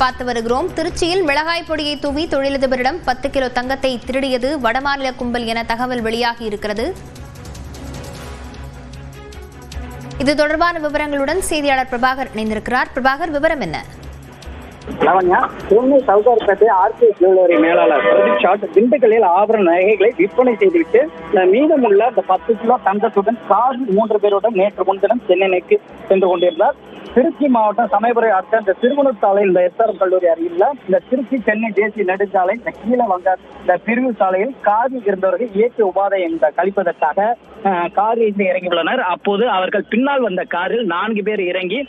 பார்த்து வருகிறோம். திருச்சியில் மிளகாய் பொடியை தூவி தொழிலதிபரிடம் 10 கிலோ தங்கத்தை திருடியது வடமாநில கும்பல் என தகவல் வெளியாகி இருக்கிறது. இது தொடர்பான விவரங்களுடன் செய்தியாளர் பிரபாகர் இணைந்திருக்கிறார். பிரபாகர், விவரம் என்ன? லவண்யா, சென்னை சவுகார்பேட்டை ஆர்கே ஜுவல்லரி மேலாளர் பிரதீப் ஷாட் திண்டுக்கல்லில் ஆபரண நகைகளை விற்பனை செய்துவிட்டு மீதமுள்ள இந்த 10 கிலோ தங்கத்துடன் காரில் 3 பேருடன் நேற்று முன்தினம் சென்னை நோக்கி சென்று கொண்டிருந்தார். திருச்சி மாவட்டம் சமயபுரை அடுத்த இந்த திருவனூர் சாலை இந்த எஸ்ஆர்எம் கல்லூரி அருகில் இந்த திருச்சி சென்னை தேசிய நெடுஞ்சாலை இந்த கீழே வங்க இந்த பிரிவு சாலையில் காரில் இருந்தவர்கள் இயற்கை உபாதையை கழிப்பதற்காக காரில் இறங்கியுள்ளனர். அப்போது அவர்கள் பின்னால் வந்த காரில் 4 பேர் இறங்கி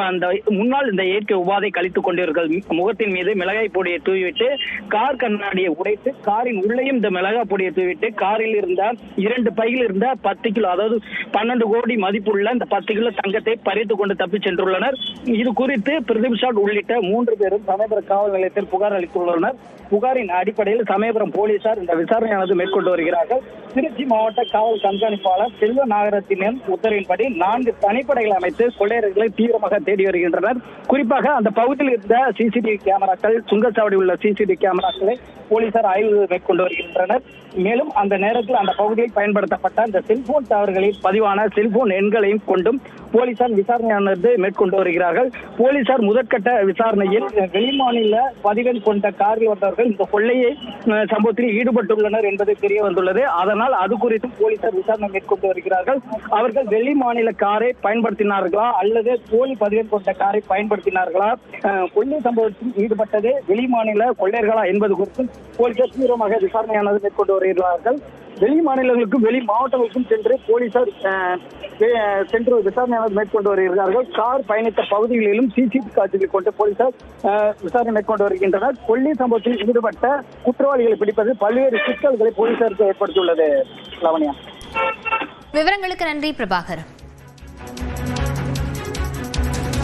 அந்த முன்னால் இந்த இயற்கை உபாதை கழித்துக் கொண்டீர்கள் முகத்தின் மீது மிளகாய் பொடியை தூவிவிட்டு கார் கண்ணாடியை உடைத்து காரின் உள்ளேயும் இந்த மிளகாய் பொடியை தூவிட்டு காரில் இருந்த 2 பையில் இருந்த 10 கிலோ அதாவது 12 கோடி மதிப்புள்ள இந்த 10 கிலோ தங்கத்தை பறித்துக் கொண்டு தப்பி சென்றுள்ளனர். இது குறித்து பிரதீப் ஷாட் உள்ளிட்ட 3 பேரும் சமயபுரம் காவல் நிலையத்தில் புகார் அளித்துள்ளனர். புகாரின் அடிப்படையில் சமயபுரம் போலீசார் இந்த விசாரணையானது மேற்கொண்டு வருகிறார்கள். திருச்சி மாவட்ட காவல் கண்காணிப்பாளர் செல்வ நாகரத்தினின் உத்தரவின்படி 4 தனிப்படைகளை அமைத்து கொள்ளையர்களை தீவிரமாக தேடி வருகின்றனர். குறிப்பாக அந்த பகுதியில் இருந்த சிசிடிவி கேமராக்கள், சுங்கச்சாவடி உள்ள சிசிடிவி கேமராக்களை போலீசார் ஆய்வு மேற்கொண்டு வருகின்றனர். மேலும் அந்த நேரத்தில் அந்த பகுதியில் பயன்படுத்தப்பட்ட அந்த செல்போன் டவர்களில் பதிவான செல்போன் எண்களையும் கொண்டும் போலீசார் விசாரணையானது மேற்கொண்டு வருகிறார்கள். போலீசார் முதற்கட்ட விசாரணையில் வெளிமாநில பதிவெண் கொண்ட காரில் வந்தவர்கள் இந்த கொள்ளையை சம்பவத்தில் ஈடுபட்டுள்ளனர் என்பது தெரிய வந்துள்ளது. அதனால் அது குறித்தும் போலீசார் விசாரணை மேற்கொண்டு வருகிறார்கள். அவர்கள் வெளி மாநில காரை பயன்படுத்தினார்களா அல்லது போலி பதிவெண் கொண்ட காரை பயன்படுத்தினார்களா, கொள்ளை சம்பவத்தில் ஈடுபட்டது வெளி மாநில கொள்ளையர்களா என்பது குறித்தும் போலீசார் தீவிரமாக விசாரணையானது மேற்கொண்டு வருகிறார்கள். வெளி மாநிலங்களுக்கும் வெளி மாவட்டங்களுக்கும் சென்று போலீசார் சென்று விசாரணையாளர் மேற்கொண்டு வருகிறார்கள். கார் பயணித்த பகுதிகளிலும் சிசிடிவி காட்சிகளை கொண்டு போலீசார் விசாரணை மேற்கொண்டு வருகின்றனர். கொள்ளை சம்பவத்தில் ஈடுபட்ட குற்றவாளிகளை பிடிப்பது பல்வேறு சிக்கல்களை போலீசாருக்கு ஏற்படுத்தியுள்ளது. லவண்யா, விவரங்களுக்கு நன்றி பிரபாகர்.